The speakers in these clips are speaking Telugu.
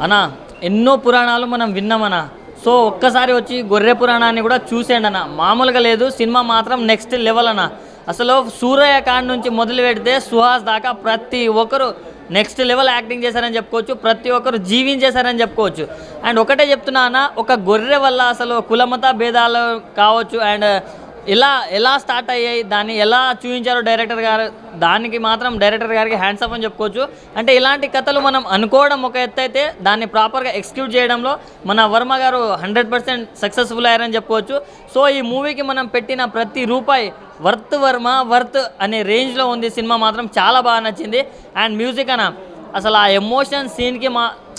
అన్నా ఎన్నో పురాణాలు మనం విన్నామన్నా. సో ఒక్కసారి వచ్చి గొర్రె పురాణాన్ని కూడా చూసేయండి అన్న. మామూలుగా లేదు, సినిమా మాత్రం నెక్స్ట్ లెవెల్ అన్న. అసలు సూరయ్య కాండ్ నుంచి మొదలు పెడితే సుహాస్ దాకా ప్రతి ఒక్కరు నెక్స్ట్ లెవెల్ యాక్టింగ్ చేశారని చెప్పుకోవచ్చు. ప్రతి ఒక్కరు జీవించేశారని చెప్పుకోవచ్చు. అండ్ ఒకటే చెప్తున్నా అన్న, ఒక గొర్రె వల్ల అసలు కులమత భేదాలు కావచ్చు అండ్ ఎలా స్టార్ట్ అయ్యాయి, దాన్ని ఎలా చూపించారో డైరెక్టర్ గారు, దానికి మాత్రం డైరెక్టర్ గారికి హ్యాండ్స్ అప్ అని చెప్పుకోవచ్చు. అంటే ఇలాంటి కథలు మనం అనుకోవడం ఒక ఎత్తు అయితే, దాన్ని ప్రాపర్గా ఎక్స్క్యూట్ చేయడంలో మన వర్మ గారు 100% సక్సెస్ఫుల్ అయ్యారని చెప్పుకోవచ్చు. సో ఈ మూవీకి మనం పెట్టిన ప్రతి రూపాయి వర్త్ అనే రేంజ్లో ఉంది. సినిమా మాత్రం చాలా బాగా నచ్చింది. అండ్ మ్యూజిక్ అన్న, అసలు ఆ ఎమోషన్ సీన్కి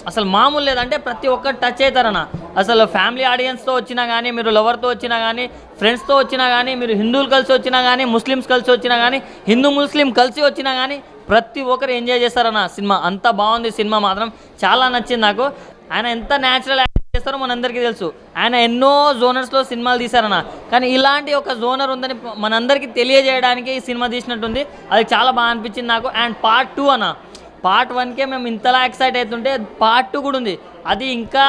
అసలు మామూలు లేదంటే ప్రతి ఒక్కరు టచ్ అవుతారన్న. అసలు ఫ్యామిలీ ఆడియన్స్తో వచ్చినా కానీ, మీరు లవర్తో వచ్చినా కానీ, ఫ్రెండ్స్తో వచ్చినా కానీ, మీరు హిందువులు కలిసి వచ్చినా కానీ, ముస్లిమ్స్ కలిసి వచ్చినా కానీ, హిందూ ముస్లిం కలిసి వచ్చినా కానీ ప్రతి ఒక్కరు ఎంజాయ్ చేస్తారన్న. సినిమా అంత బాగుంది. సినిమా మాత్రం చాలా నచ్చింది నాకు. ఆయన ఎంత న్యాచురల్ యాక్టింగ్ చేస్తారో మనందరికీ తెలుసు. ఆయన ఎన్నో జోనర్స్లో సినిమాలు తీశారన్న. కానీ ఇలాంటి ఒక జోనర్ ఉందని మనందరికీ తెలియజేయడానికి ఈ సినిమా తీసినట్టుంది. అది చాలా బాగా అనిపించింది నాకు. అండ్ పార్ట్ 2 అన్న, పార్ట్ 1కే మేము ఇంతలా ఎక్సైట్ అవుతుంటే పార్ట్ 2 కూడా ఉంది. అది ఇంకా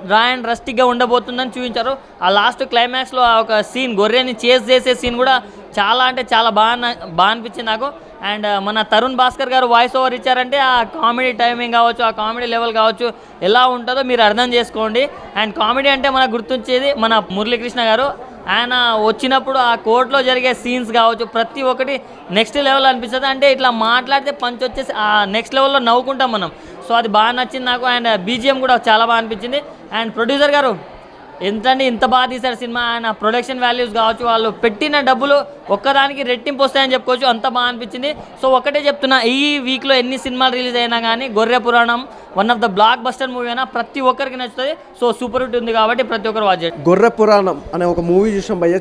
డ్రా అండ్ రస్టిక్గా ఉండబోతుందని చూపించారు. ఆ లాస్ట్ క్లైమాక్స్లో ఒక సీన్, గొర్రెని చేస్ చేసే సీన్ కూడా చాలా అంటే చాలా బాగా అనిపించింది నాకు. అండ్ మన తరుణ్ భాస్కర్ గారు వాయిస్ ఓవర్ ఇచ్చారంటే ఆ కామెడీ టైమింగ్ కావచ్చు, ఆ కామెడీ లెవెల్ కావచ్చు, ఎలా ఉంటుందో మీరు అర్థం చేసుకోండి. అండ్ కామెడీ అంటే మనకు గుర్తొచ్చేది మన మురళీకృష్ణ గారు. ఆయన వచ్చినప్పుడు ఆ కోర్టులో జరిగే సీన్స్ కావచ్చు, ప్రతి ఒక్కటి నెక్స్ట్ లెవెల్ అనిపిస్తుంది. అంటే ఇట్లా మాట్లాడితే పంచ్ వచ్చేసి ఆ నెక్స్ట్ లెవెల్లో నవ్వుకుంటాం మనం. సో అది బాగా నచ్చింది నాకు. అండ్ బీజిఎం కూడా చాలా బాగా అనిపించింది. అండ్ ప్రొడ్యూసర్ గారు ఇంత బాగా తీశారు సినిమా. ఆయన ప్రొడక్షన్ వాల్యూస్ కావచ్చు, వాళ్ళు పెట్టిన డబ్బులు ఒక్కదానికి రెట్టింపు వస్తాయని చెప్పుకోవచ్చు. అంత బాగా అనిపించింది. సో ఒకటే చెప్తున్నా, ఈ వీక్లో ఎన్ని సినిమాలు రిలీజ్ అయినా కానీ గొర్రె పురాణం one of the block buster movie అయినా ప్రతి ఒక్కరికి నచ్చుతుంది. సో సూపర్ హిట్ ఉంది కాబట్టి ప్రతి ఒక్కరు వాచ్ చేయండి. గొర్రె పురాణం అనే ఒక మూవీ చూసాం భయ్య,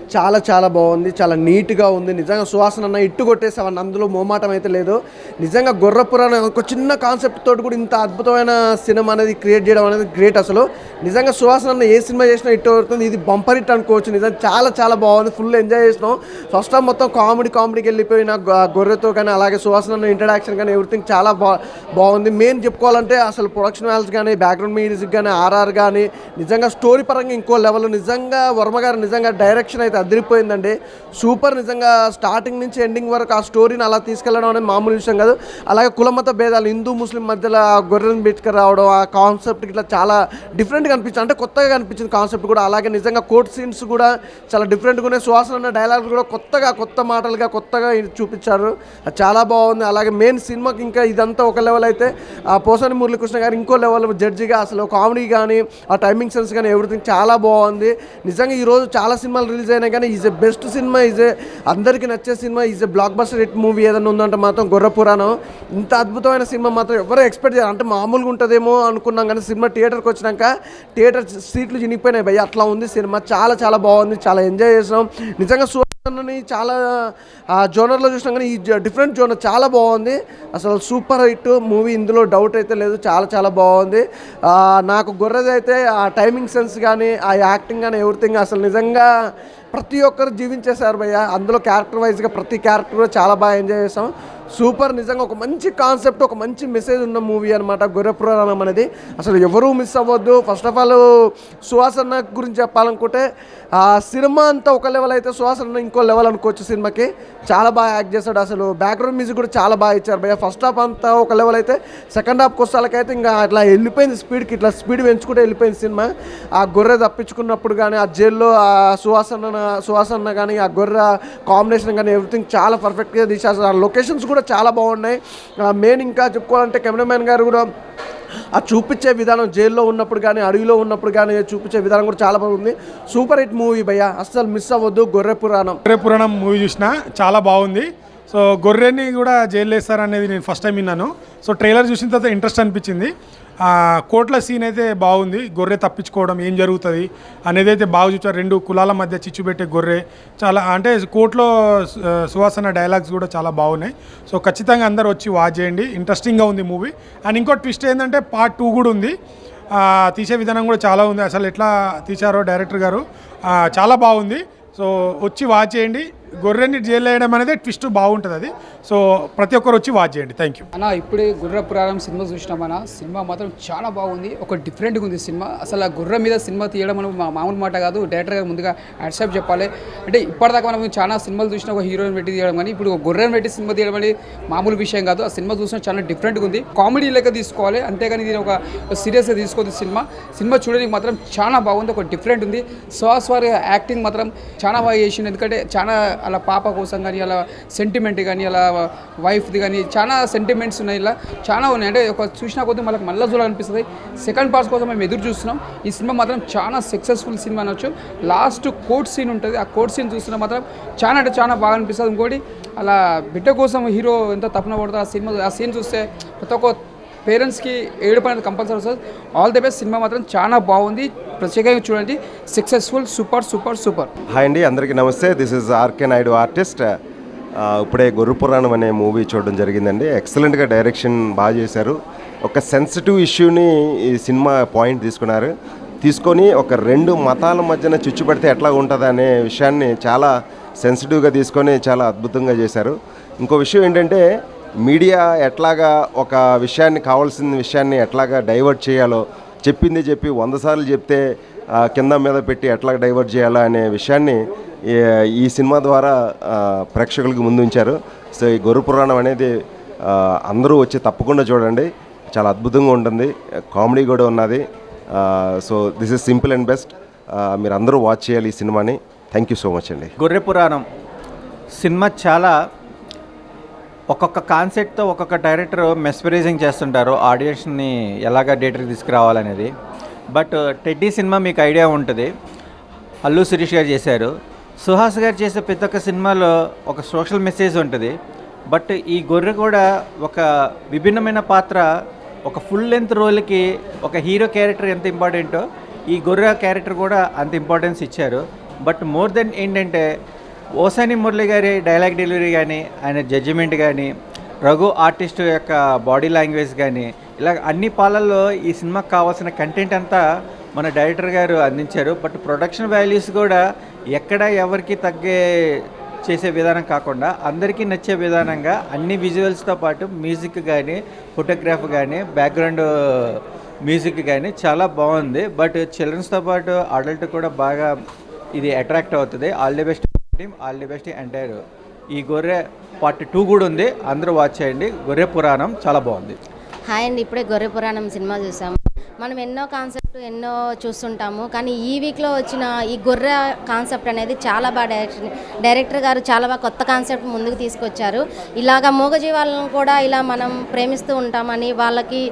చాలా బాగుంది, చాలా నీట్గా ఉంది. నిజంగా సుహాసన్ అన్న ఇట్టు కొట్టేసావన్న, అందులో మోమాటం అయితే లేదు. నిజంగా గొర్రె పురాణం ఒక చిన్న కాన్సెప్ట్ తోటి కూడా ఇంత అద్భుతమైన సినిమా అనేది క్రియేట్ చేయడం అనేది గ్రేట్. అసలు నిజంగా సుహాసన్ అన్న ఏ సినిమా చేసినా ఇట్టు అవుతుంది. ఇది బంపర్ హిట్ అనుకోవచ్చు. నిజంగా చాలా బాగుంది. ఫుల్ ఎంజాయ్ చేసినాం. ఫస్ట్ టైం మొత్తం కామెడీకి వెళ్ళిపోయిన గొర్రెతో కానీ, అలాగే సుహాసన్ అన్న ఇంట్రడక్షన్ కానీ ఎవ్రీథింగ్ చాలా బాగుంది. మెయిన్ చెప్పుకోవాలంటే అసలు ప్రొడక్షన్ వాల్యూస్ కానీ, బ్యాక్గ్రౌండ్ మ్యూజిక్ కానీ, ఆర్ఆర్ కానీ, నిజంగా స్టోరీ పరంగా ఇంకో లెవెల్. నిజంగా వర్మ గారు నిజంగా డైరెక్షన్ అయితే అదిరిపోయిందండి. సూపర్. నిజంగా స్టార్టింగ్ నుంచి ఎండింగ్ వరకు ఆ స్టోరీని అలా తీసుకెళ్ళడం అనేది మామూలు విషయం కాదు. అలాగే కులమత భేదాలు, హిందూ ముస్లిం మధ్యలో గొర్రెని పెట్టుకు రావడం, ఆ కాన్సెప్ట్ ఇట్లా చాలా డిఫరెంట్గా అనిపించింది. అంటే కొత్తగా అనిపించింది కాన్సెప్ట్ కూడా. అలాగే నిజంగా కోర్ట్ సీన్స్ కూడా చాలా డిఫరెంట్గా ఉన్నాయి. సుహాసన్ అన్న డైలాగ్స్ కూడా కొత్త మాటలుగా కొత్తగా చూపించారు. చాలా బాగుంది. అలాగే మెయిన్ సినిమాకి ఇంకా ఇదంతా ఒక లెవెల్ అయితే, ఆ పోసాని మురళీకృష్ణ గారు ఇంకో లెవెల్ జడ్జిగా. అసలు కామెడీ కానీ, ఆ టైమింగ్ సెన్స్ కానీ ఎవ్రీథింగ్ చాలా బాగుంది. నిజంగా ఈరోజు చాలా సినిమాలు రిలీజ్ అయినాయి కానీ ఈజ్ ఎ బెస్ట్ సినిమా, అందరికీ నచ్చే cinema, block buster hit movie ఏదైనా ఉందంటే మాత్రం గొర్రె పురాణం. ఇంత అద్భుతమైన సినిమా మాత్రం ఎవరో ఎక్స్పెక్ట్ చేయాలి. అంటే మామూలుగా ఉంటుందేమో అనుకున్నాం కానీ సినిమా థియేటర్కి వచ్చినాక థియేటర్ సీట్లు చినిగిపోయినాయి భయ్య, అట్లా ఉంది సినిమా. చాలా బాగుంది. చాలా ఎంజాయ్ చేసినాం. నిజంగా సుహాసన్ని చాలా జోనర్లో చూసినాం కానీ ఈ డిఫరెంట్ జోనర్ చాలా బాగుంది. అసలు సూపర్ హిట్ మూవీ, ఇందులో డౌట్ అయితే లేదు. చాలా బాగుంది. నాకు గొర్రెది అయితే ఆ టైమింగ్ సెన్స్ కానీ, ఆ యాక్టింగ్ కానీ ఎవ్రీథింగ్ అసలు నిజంగా ప్రతి ఒక్కరు జీవించేశారు భయ్య. అందులో క్యారెక్టర్ వైజ్గా ప్రతి క్యారెక్టర్ కూడా చాలా బాగా ఎంజాయ్ చేసాం. సూపర్. నిజంగా ఒక మంచి కాన్సెప్ట్, ఒక మంచి మెసేజ్ ఉన్న మూవీ అనమాట గొర్రె పురాణం అనేది. అసలు ఎవరూ మిస్ అవ్వద్దు. ఫస్ట్ ఆఫ్ ఆల్ సుహాసన్ గురించి చెప్పాలనుకుంటే ఆ సినిమా అంతా ఒక లెవెల్ అయితే సుహాసన్ ఇంకో లెవెల్ అనుకోవచ్చు. సినిమాకి చాలా బాగా యాక్ట్ చేశాడు. అసలు బ్యాక్గ్రౌండ్ మ్యూజిక్ కూడా చాలా బాగా ఇచ్చారు భయ్య. ఫస్ట్ హాఫ్ అంతా ఒక లెవెల్ అయితే, సెకండ్ హాఫ్కి వస్తాలకైతే ఇంకా అట్లా వెళ్ళిపోయింది స్పీడ్కి, ఇట్లా స్పీడ్ పెంచుకుంటే వెళ్ళిపోయింది సినిమా. ఆ గొర్రె తప్పించుకున్నప్పుడు కానీ, ఆ జైల్లో ఆ సుహాసన్న కానీ, ఆ గొర్రె కాంబినేషన్ కానీ ఎవ్రీథింగ్ చాలా పర్ఫెక్ట్గా తీసేస్తారు. ఆ లొకేషన్స్ కూడా చాలా బాగున్నాయి. మెయిన్ ఇంకా చెప్పుకోవాలంటే కెమెరామ్యాన్ గారు కూడా ఆ చూపించే విధానం, జైల్లో ఉన్నప్పుడు కానీ, అడవిలో ఉన్నప్పుడు కానీ చూపించే విధానం కూడా చాలా బాగుంది. సూపర్ హిట్ మూవీ భయ్య, అస్సలు మిస్ అవ్వద్దు. గొర్రె పురాణం మూవీ చూసిన చాలా బాగుంది. సో గొర్రెని కూడా జైలు వేస్తారనేది నేను ఫస్ట్ టైం విన్నాను. సో ట్రైలర్ చూసిన తర్వాత ఇంట్రెస్ట్ అనిపించింది. కోట్ల సీన్ అయితే బాగుంది. గొర్రె తప్పించుకోవడం ఏం జరుగుతుంది అనేది అయితే బాగా చూచారు. రెండు కులాల మధ్య చిచ్చు పెట్టే గొర్రె చాలా, అంటే కోర్టులో సుహాసన డైలాగ్స్ కూడా చాలా బాగున్నాయి. సో ఖచ్చితంగా అందరూ వచ్చి వాచ్ చేయండి. ఇంట్రెస్టింగ్గా ఉంది మూవీ. అండ్ ఇంకో ట్విస్ట్ ఏంటంటే పార్ట్ 2 కూడా ఉంది. తీసే విధానం కూడా చాలా ఉంది. అసలు ఎట్లా తీశారో డైరెక్టర్ గారు చాలా బాగుంది. సో వచ్చి వాచ్ చేయండి. గొర్రెని జైలు వేయడం అనేది ట్విస్ట్ బాగుంటుంది అది. సో ప్రతి ఒక్కరు వచ్చి వాచ్ చేయండి. థ్యాంక్ యూ అన్న. ఇప్పుడే గుర్ర పురాణం సినిమా చూసినామన్న. సినిమా మాత్రం చాలా బాగుంది. ఒక డిఫరెంట్గా ఉంది సినిమా. అసలు ఆ గుర్ర మీద సినిమా తీయడం మనం మామూలు మాట కాదు. డైరెక్టర్ గారు ముందుగా యాక్సెప్ట్ చెప్పాలి. అంటే ఇప్పటిదాకా మనం చాలా సినిమాలు చూసినా ఒక హీరోయిన్ పెట్టి తీయడం కానీ ఇప్పుడు గుర్రెని పెట్టి సినిమా తీయడం అనేది మామూలు విషయం కాదు. ఆ సినిమా చూసినా చాలా డిఫరెంట్గా ఉంది. కామెడీ లెక్క తీసుకోవాలి, అంతేగాని దీని ఒక సీరియస్గా తీసుకోవద్దు. సినిమా చూడడానికి మాత్రం చాలా బాగుంది. ఒక డిఫరెంట్ ఉంది. సుహాస్ వారి యాక్టింగ్ మాత్రం చాలా బాగా చేసింది. ఎందుకంటే చాలా అలా పాప కోసం కానీ అలా సెంటిమెంట్ కానీ అలా వైఫ్ది కానీ చాలా సెంటిమెంట్స్ ఉన్నాయి. ఇలా చాలా ఉన్నాయి. అంటే ఒక చూసినా కొద్దీ మనకు మళ్ళీ చూడాలనిపిస్తుంది. సెకండ్ పార్ట్స్ కోసం మేము ఎదురు చూస్తున్నాం. ఈ సినిమా మాత్రం చాలా సక్సెస్ఫుల్ సినిమా అనొచ్చు. లాస్ట్ కోర్ట్ సీన్ ఉంటుంది. ఆ కోర్ట్ సీన్ చూస్తున్నా మాత్రం చాలా అంటే చాలా బాగా అనిపిస్తుంది. ఇంకోటి అలా బిడ్డ కోసం హీరో ఎంత తప్పున పడుతుందో ఆ సీన్ చూస్తే ప్రతి ఒక్క పేరెంట్స్కి ఏడుపు అనేది కంపల్సరీ వస్తుంది. All the best. సినిమా మాత్రం చాలా బాగుంది. ప్రత్యేకంగా చూడండి. Successful. Super super super. Hi అండి, అందరికీ నమస్తే. This is RK Naidu artist. ఇప్పుడే గుర్ర పురాణం అనే మూవీ చూడడం జరిగిందండి. ఎక్సలెంట్గా డైరెక్షన్ బాగా చేశారు. ఒక సెన్సిటివ్ ఇష్యూని ఈ సినిమా పాయింట్ తీసుకొని ఒక రెండు మతాల మధ్యన చిచ్చు పెడితే ఎట్లా ఉంటుంది అనే విషయాన్ని చాలా సెన్సిటివ్గా తీసుకొని చాలా అద్భుతంగా చేశారు. ఇంకో విషయం ఏంటంటే మీడియా ఎట్లాగా ఒక విషయాన్ని కావాల్సిన విషయాన్ని ఎట్లాగా డైవర్ట్ చేయాలో చెప్పింది చెప్పి 100 సార్లు చెప్తే కింద మీద పెట్టి ఎట్లా డైవర్ట్ చేయాలో అనే విషయాన్ని ఈ సినిమా ద్వారా ప్రేక్షకులకు ముందు ఉంచారు. సో ఈ గుర్ర పురాణం అనేది అందరూ వచ్చి తప్పకుండా చూడండి. చాలా అద్భుతంగా ఉంటుంది. కామెడీ కూడా ఉన్నది. So this is simple and best. మీరు అందరూ వాచ్ చేయాలి ఈ సినిమాని. థ్యాంక్ యూ సో మచ్ అండి. గుర్ర పురాణం సినిమా చాలా ఒక్కొక్క కాన్సెప్ట్తో ఒక్కొక్క డైరెక్టర్ మెస్పరైజింగ్ చేస్తుంటారు ఆడియన్స్ని ఎలాగ థియేటర్కి తీసుకురావాలనేది. బట్ టెడ్డీ సినిమా మీకు ఐడియా ఉంటుంది, అల్లు శిరీష్ గారు చేశారు. సుహాస్ గారు చేసే ప్రతి ఒక్క సినిమాలో ఒక సోషల్ మెసేజ్ ఉంటుంది. బట్ ఈ గొర్రె కూడా ఒక విభిన్నమైన పాత్ర, ఒక ఫుల్ లెంత్ రోల్కి ఒక హీరో క్యారెక్టర్ ఎంత ఇంపార్టెంటో ఈ గొర్రె క్యారెక్టర్ కూడా అంత ఇంపార్టెన్స్ ఇచ్చారు. బట్ మోర్ దెన్ ఏంటంటే ఓసాని మురళి గారి డైలాగ్ డెలివరీ కానీ, ఆయన జడ్జిమెంట్ కానీ, రఘు ఆర్టిస్ట్ యొక్క బాడీ లాంగ్వేజ్ కానీ, ఇలా అన్ని పాలల్లో ఈ సినిమాకి కావాల్సిన కంటెంట్ అంతా మన డైరెక్టర్ గారు అందించారు. బట్ ప్రొడక్షన్ వాల్యూస్ కూడా ఎక్కడ ఎవరికి తగ్గే చేసే విధానం కాకుండా అందరికీ నచ్చే విధానంగా అన్ని విజువల్స్తో పాటు మ్యూజిక్ కానీ, ఫోటోగ్రాఫ్ కానీ, బ్యాక్గ్రౌండ్ మ్యూజిక్ కానీ చాలా బాగుంది. బట్ చిల్డ్రన్స్తో పాటు అడల్ట్ కూడా బాగా ఇది అట్రాక్ట్ అవుతుంది. All the best team, all the best entire. ఈ గొర్రె పార్ట్ 2 కూడా ఉంది, అందరూ వాచ్ చేయండి. గొర్రె పురాణం చాలా బాగుంది. హాయ్ అండి, ఇప్పుడే గొర్రె పురాణం సినిమా చూసాము. మనం ఎన్నో కాన్సెప్ట్ ఎన్నో చూస్తుంటాము, కానీ ఈ వీక్లో వచ్చిన ఈ గొర్రె కాన్సెప్ట్ అనేది చాలా బాగా డైరెక్టర్ గారు చాలా బాగా కొత్త కాన్సెప్ట్ ముందుకు తీసుకొచ్చారు. ఇలాగ మూగజీవాలను కూడా ఇలా మనం ప్రేమిస్తూ ఉంటామని, వాళ్ళకి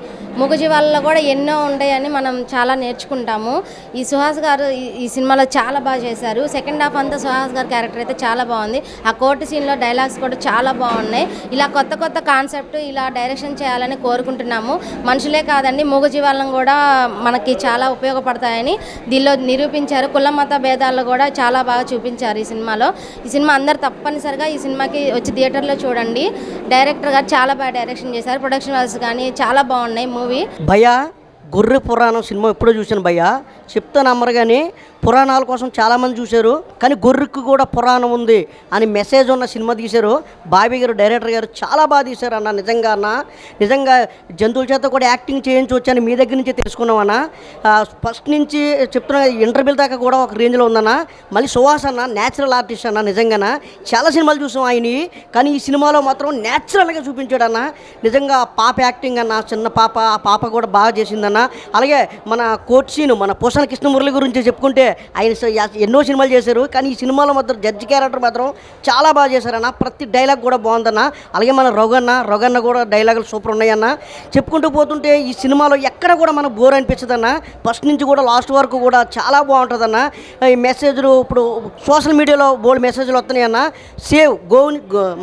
మూగజీవాలలో కూడా ఎన్నో ఉంటాయని మనం చాలా నేర్చుకుంటాము. ఈ సుహాస్ గారు ఈ సినిమాలో చాలా బాగా చేశారు. సెకండ్ హాఫ్ అంతా సుహాస్ గారి క్యారెక్టర్ అయితే చాలా బాగుంది. ఆ కోర్టు సీన్లో డైలాగ్స్ కూడా చాలా బాగున్నాయి. ఇలా కొత్త కొత్త కాన్సెప్ట్ ఇలా డైరెక్షన్ చేయాలని కోరుకుంటున్నాము. మనుషులే కాదండి, మూగజీవాలను కూడా మనకి చాలా ఉపయోగపడతాయని దీనిలో నిరూపించారు. కుల మత భేదాల్లో కూడా చాలా బాగా చూపించారు ఈ సినిమాలో. ఈ సినిమా అందరు తప్పనిసరిగా ఈ సినిమాకి వచ్చి థియేటర్లో చూడండి. డైరెక్టర్ గారు చాలా బాగా డైరెక్షన్ చేశారు. ప్రొడక్షన్ వాల్స్ కానీ చాలా బాగున్నాయి మూవీ. భయ్యా గొర్రె పురాణం సినిమా ఎప్పుడో చూశాను భయ్యా, చెప్తా నమ్మరు. కానీ పురాణాల కోసం చాలామంది చూశారు, కానీ గొర్రెకు కూడా పురాణం ఉంది అని మెసేజ్ ఉన్న సినిమా తీశారు. బాబీ గారు డైరెక్టర్ గారు చాలా బాగా తీశారు అన్న. నిజంగా అన్న, నిజంగా జంతువుల చేత కూడా యాక్టింగ్ చేయించవచ్చు అని మీ దగ్గర నుంచి తెలుసుకున్నామన్న. ఫస్ట్ నుంచి చెప్తున్నా, ఇంటర్వ్యూల దాకా కూడా ఒక రేంజ్లో ఉందన్న. మళ్ళీ సుహాస్ అన్న న్యాచురల్ ఆర్టిస్ట్ అన్న. నిజంగా చాలా సినిమాలు చూసాం ఆయనవి, కానీ ఈ సినిమాలో మాత్రం న్యాచురల్గా చూపించాడు అన్న. నిజంగా పాప యాక్టింగ్ అన్న, చిన్న పాప, ఆ పాప కూడా బాగా చేసిందన్న. అలాగే మన కోర్ట్ సీను, మన పోసాన కృష్ణమురళి గురించి చెప్పుకుంటే ఆయన ఎన్నో సినిమాలు చేశారు, కానీ ఈ సినిమాలో మాత్రం జడ్జి క్యారెక్టర్ మాత్రం చాలా బాగా చేశారన్న. ప్రతి డైలాగ్ కూడా బాగుందన్న. అలాగే మన రఘన్న కూడా డైలాగులు సూపర్ ఉన్నాయన్న. చెప్పుకుంటూ పోతుంటే ఈ సినిమాలో ఎక్కడ కూడా మనకు బోర్ అనిపించదన్న. ఫస్ట్ నుంచి కూడా లాస్ట్ వరకు కూడా చాలా బాగుంటుందన్న. ఈ మెసేజ్లు ఇప్పుడు సోషల్ మీడియాలో బోల్డ్ మెసేజ్లు వస్తున్నాయన్న.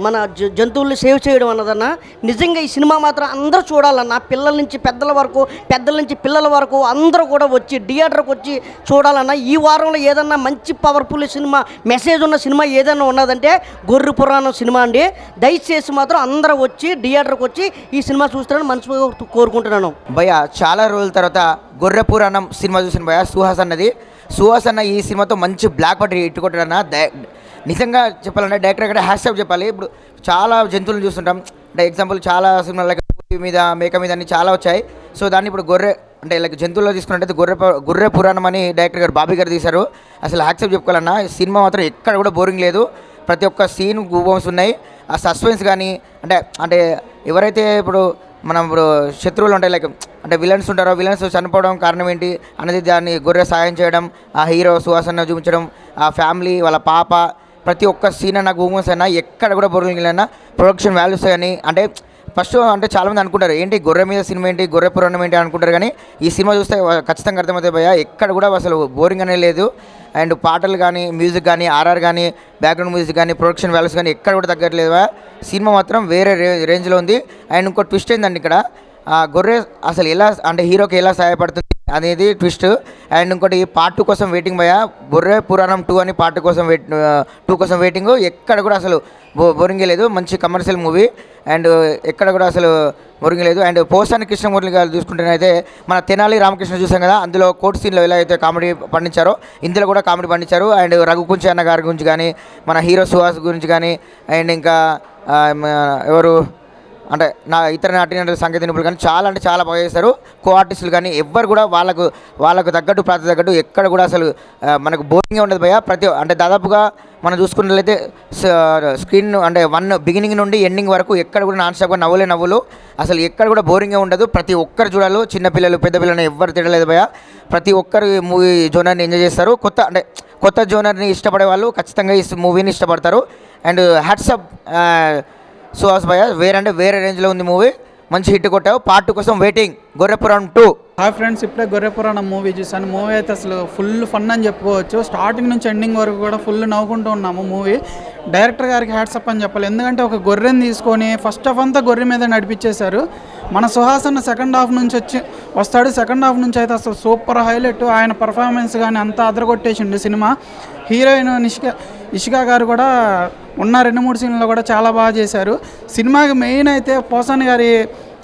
మన జంతువుల్ని సేవ్ చేయడం అన్నదన్న. నిజంగా ఈ సినిమా మాత్రం అందరూ చూడాలన్న. పిల్లల నుంచి పెద్దల వరకు, పెద్దల నుంచి పిల్లల వరకు అందరూ కూడా వచ్చి థియేటర్కి వచ్చి చూడాలన్న. ఈ వారంలో ఏదన్నా మంచి పవర్ఫుల్ సినిమా, మెసేజ్ ఉన్న సినిమా ఏదైనా ఉన్నదంటే గొర్రె పురాణం సినిమా అండి. దయచేసి మాత్రం అందరూ వచ్చి థియేటర్కి వచ్చి ఈ సినిమా చూస్తారని మనసుగా కోరుకుంటున్నాను. భయ్య చాలా రోజుల తర్వాత గొర్రె పురాణం సినిమా చూసిన భయ్య. సుహాస్ అన్న ఈ సినిమాతో మంచి బ్లాక్ బస్టర్ హిట్ కొట్టాడన్న. నిజంగా చెప్పాలంటే డైరెక్టర్ కూడా హ్యాష్ చెప్పాలి. ఇప్పుడు చాలా జంతువులను చూస్తుంటాం, అంటే ఎగ్జాంపుల్ చాలా సినిమాలు లైక్ పులి మీద మేక మీద అన్ని చాలా వచ్చాయి. సో దాన్ని ఇప్పుడు గొర్రె అంటే లైక్ జంతువుల్లో తీసుకున్నట్టయితే గొర్రె పురాణం అని డైరెక్టర్ గారు బాబీ గారు తీశారు. అసలు యాక్సెప్ట్ చెప్పుకోవాలన్నా సినిమా మాత్రం ఎక్కడ కూడా బోరింగ్ లేదు. ప్రతి ఒక్క సీన్ గూబమ్స్ ఉన్నాయి. ఆ సస్పెన్స్ కానీ అంటే ఎవరైతే ఇప్పుడు శత్రువులు ఉంటాయి లైక్ అంటే విలన్స్ ఉంటారో, విలన్స్ చనిపోవడం కారణం ఏంటి అనేది దాన్ని గొర్రె సాయం చేయడం, ఆ హీరో సుహాసన్న చూపించడం, ఆ ఫ్యామిలీ వాళ్ళ పాప, ప్రతి ఒక్క సీన్ అన్న గూబమ్స్ అయినా ఎక్కడ కూడా బోరింగ్ అయినా ప్రొడక్షన్ వాల్యూస్ అని అంటే ఫస్ట్ అంటే చాలామంది అనుకుంటారు ఏంటి గొర్రె మీద సినిమా ఏంటి, గొర్రె పురాణం ఏంటి అనుకుంటారు. కానీ ఈ సినిమా చూస్తే ఖచ్చితంగా అర్థమవుతాయి భయ్య, ఎక్కడ కూడా అసలు బోరింగ్ అనేది లేదు. అండ్ పాటలు కానీ, మ్యూజిక్ కానీ, ఆర్ఆర్ కానీ, బ్యాక్గ్రౌండ్ మ్యూజిక్ కానీ, ప్రొడక్షన్ వాల్యూస్ కానీ ఎక్కడ కూడా తగ్గట్లేదు. సినిమా మాత్రం వేరే రేంజ్లో ఉంది. అండ్ ఇంకో ట్విస్ట్ ఏంటండి ఇక్కడ, గొర్రె అసలు ఎలా అంటే హీరోకి ఎలా సహాయపడుతుంది అనేది ట్విస్ట్. అండ్ ఇంకోటి పార్ట్ 2 కోసం వెయిటింగ్ భయ్య, గొర్రె పురాణం 2 అని పార్ట్ 2 కోసం వెయిటింగ్. ఎక్కడ కూడా అసలు బోరింగ్ లేదు. మంచి కమర్షియల్ మూవీ అండ్ ఎక్కడ కూడా అసలు బోరింగ్ లేదు. అండ్ పోసాని కృష్ణమూర్తి గారు చూసుకుంటేనైతే మన తెనాలి రామకృష్ణ చూసాం కదా, అందులో కోర్ట్ సీన్లో ఎలా అయితే కామెడీ పండించారో ఇందులో కూడా కామెడీ పండించారు. అండ్ రఘుకుంచి అన్న గారి గురించి కానీ, మన హీరో సుహాస్ గురించి కానీ, అండ్ ఇంకా ఎవరు అంటే ఇతర నటీనటుల సంగీత నిపుణులు కానీ చాలా అంటే చాలా బాగా చేశారు. కో ఆర్టిస్టులు కానీ ఎవ్వరు కూడా వాళ్ళకు తగ్గట్టు ప్రాంతం తగ్గట్టు ఎక్కడ కూడా అసలు మనకు బోరింగ్గా ఉండదు భయ్య. అంటే దాదాపుగా మనం చూసుకున్నట్లయితే స్క్రీన్ అంటే బిగినింగ్ నుండి ఎండింగ్ వరకు ఎక్కడ కూడా నాన్ స్టాప్గా నవ్వులు అసలు ఎక్కడ కూడా బోరింగ్గా ఉండదు. ప్రతి ఒక్కరు చూడాలి, చిన్నపిల్లలు పెద్ద పిల్లలు ఎవ్వరు తినలేదు భయ్య. ప్రతి ఒక్కరు ఈ మూవీ జోనర్ని ఎంజాయ్ చేస్తారు. కొత్త జోనర్ని ఇష్టపడే వాళ్ళు ఖచ్చితంగా ఈ మూవీని ఇష్టపడతారు. అండ్ హ్యాట్సప్ సుహాస్ భయ్య, వేరే రేంజ్లో ఉంది మూవీ. మంచి హిట్ కొట్టావు. పార్ట్ 2 కోసం వెయిటింగ్. గొర్రె పురాణం 2. హాయ్ ఫ్రెండ్స్, ఇప్పుడే గొర్రె పురాణం మూవీ చూసాను. మూవీ అయితే అసలు ఫుల్ ఫన్ అని చెప్పుకోవచ్చు. స్టార్టింగ్ నుంచి ఎండింగ్ వరకు కూడా ఫుల్ నవ్వుకుంటూ ఉన్నాము మూవీ. డైరెక్టర్ గారికి హ్యాట్సప్ అని చెప్పాలి. ఎందుకంటే ఒక గొర్రెని తీసుకొని ఫస్ట్ హాఫ్ అంతా గొర్రె మీద నడిపించేశారు. మన సుహాసన్న సెకండ్ హాఫ్ నుంచి వస్తాడు. సెకండ్ హాఫ్ నుంచి అయితే అసలు సూపర్ హైలైట్. ఆయన పర్ఫార్మెన్స్ కానీ అంతా అదరగొట్టేసిండు సినిమా. హీరోయిన్ ఇషికా గారు కూడా ఉన్న 2-3 సీన్లలో కూడా చాలా బాగా చేశారు. సినిమాకి మెయిన్ అయితే పోసాని గారి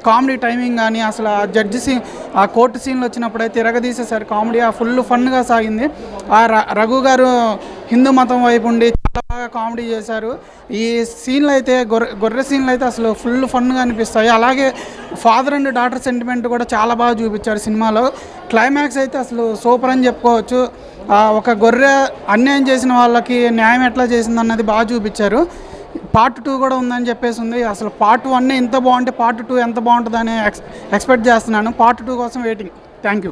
కామెడీ టైమింగ్ కానీ, అసలు ఆ జడ్జి సీన్, ఆ కోర్టు సీన్లు వచ్చినప్పుడు అయితే తిరగదీసేశారు కామెడీ. ఆ ఫుల్ ఫన్గా సాగింది. ఆ రఘు గారు హిందూ మతం వైపు ఉండి చాలా బాగా కామెడీ చేశారు. ఈ సీన్లు అయితే గొర్రె సీన్లు అయితే అసలు ఫుల్ ఫన్గా అనిపిస్తాయి. అలాగే ఫాదర్ అండ్ డాటర్ సెంటిమెంట్ కూడా చాలా బాగా చూపించారు సినిమాలో. క్లైమాక్స్ అయితే అసలు సూపర్ అని చెప్పుకోవచ్చు. ఒక గొర్రె అన్యాయం చేసిన వాళ్ళకి న్యాయం ఎట్లా చేసింది అన్నది బాగా చూపించారు. పార్ట్ 2 కూడా ఉందని చెప్పేసి ఉంది. అసలు పార్ట్ 1 ఇంత బాగుంటే పార్ట్ 2 ఎంత బాగుంటుందని ఎక్స్పెక్ట్ చేస్తున్నాను. పార్ట్ 2 కోసం వెయిటింగ్. Thank you.